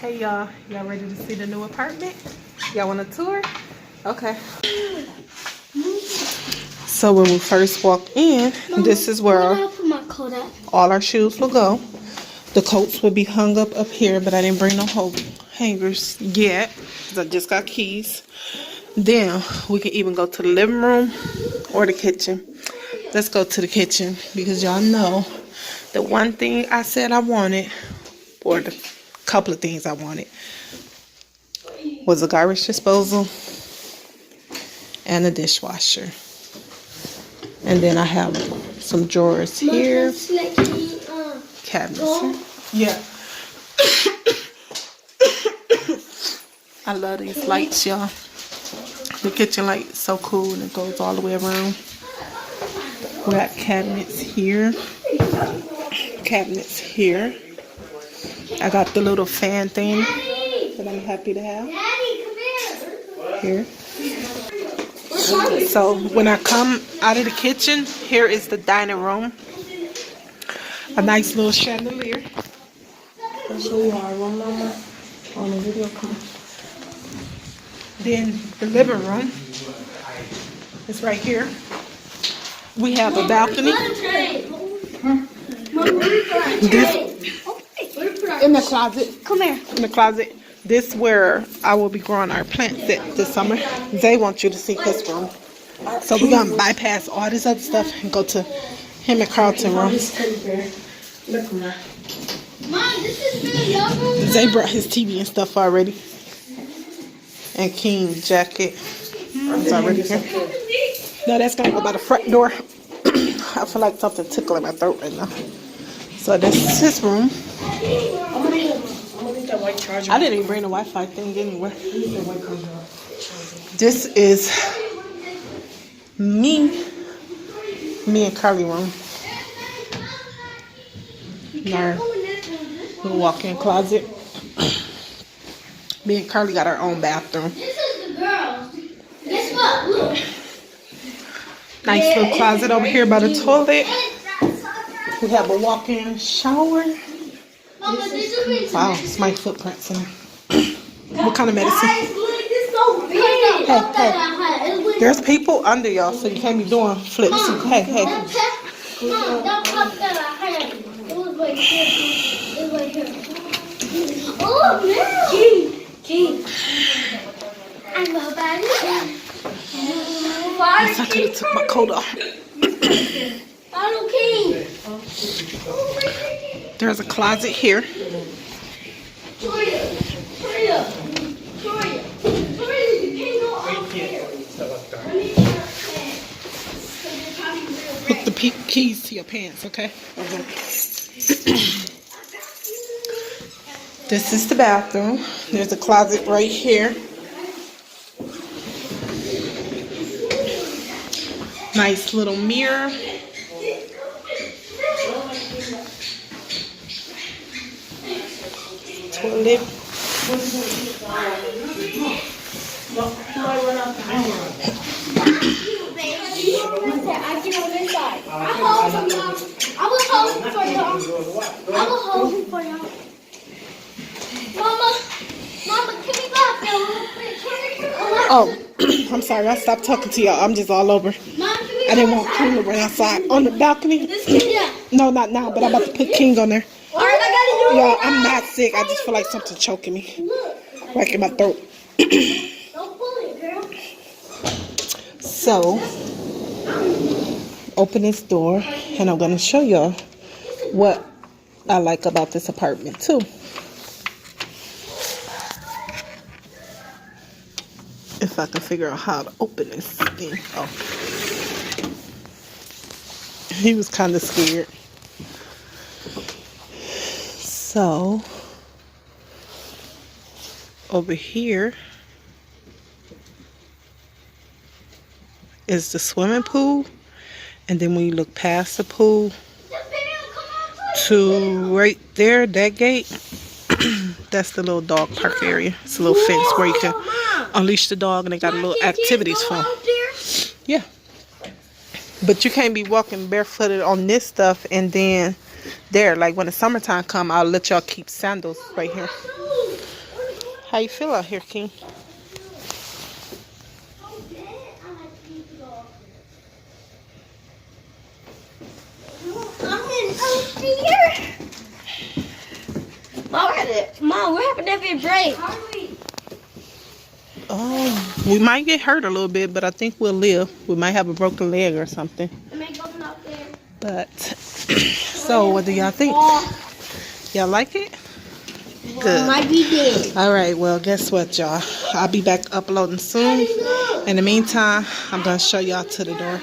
Hey y'all ready to see the new apartment? Y'all want a tour? Okay. So when we first walk in, Mama, this is where all our shoes will go. The coats will be hung up here, but I didn't bring no whole hangers yet because I just got keys. Then we can even go to the living room or the kitchen. Let's go to the kitchen because y'all know the one thing I said I wanted, or the couple of things I wanted, was a garbage disposal and a dishwasher. And then I have some drawers here, cabinets here. Yeah. I love these lights, y'all. The kitchen light is so cool and it goes all the way around. We got cabinets here. Cabinets here. I got the little fan thing that I'm happy to have here. So when I come out of the kitchen, here is the dining room. A nice little chandelier. I'll show you our room, Mama, on the video. Come on. Then the living room is right here. We have a balcony. In the closet. Come here. In the closet. This where I will be growing our plants at this summer. Zay wants you to see his room. So we're going to bypass all this other stuff and go to him and Carlton room. Zay brought his TV and stuff already. And King's jacket. It's already here. No, that's going to go by the front door. I feel like something tickling my throat right now. So this is his room. I didn't even bring the Wi-Fi thing anywhere. This is me and Carly room. Our little walk-in closet. Me and Carly got our own bathroom. This is the girls. Guess what? Look. Nice little closet over here by the toilet. We have a walk-in shower. Wow, it's my footprints in there. What kind of medicine? Hey. There's people under y'all, so you can't be doing flips. Hey. Oh, no. King. I'm a bad I could have took my coat off. King. There's a closet here. Put the keys to your pants, okay? This is the bathroom. There's a closet right here. Nice little mirror. Toilet. I will hold him for y'all. Mama, can we go up there? Oh, I'm sorry. I stopped talking to y'all. I'm just all over. I didn't want King to run outside. On the balcony? No, not now, but I'm about to put King on there. Y'all, I'm not sick. I just feel like something choking me. Right in my throat. So, open this door, and I'm going to show y'all what I like about this apartment, too. If I can figure out how to open this thing. Oh. He was kind of scared. So, over here is the swimming pool. And then when you look past the pool to right there, that gate, that's the little dog park area. It's a little fence where you can unleash the dog, and they got a little activities for him. Yeah. But you can't be walking barefooted on this stuff and then there. Like when the summertime come, I'll let y'all keep sandals right here. How you feel out here, King? Mom, what happened if it breaks? We might get hurt a little bit, but I think we'll live. We might have a broken leg or something. But, so what do y'all think? Y'all like it? Good. Might be dead. All right, well, guess what, y'all? I'll be back uploading soon. In the meantime, I'm going to show y'all to the door.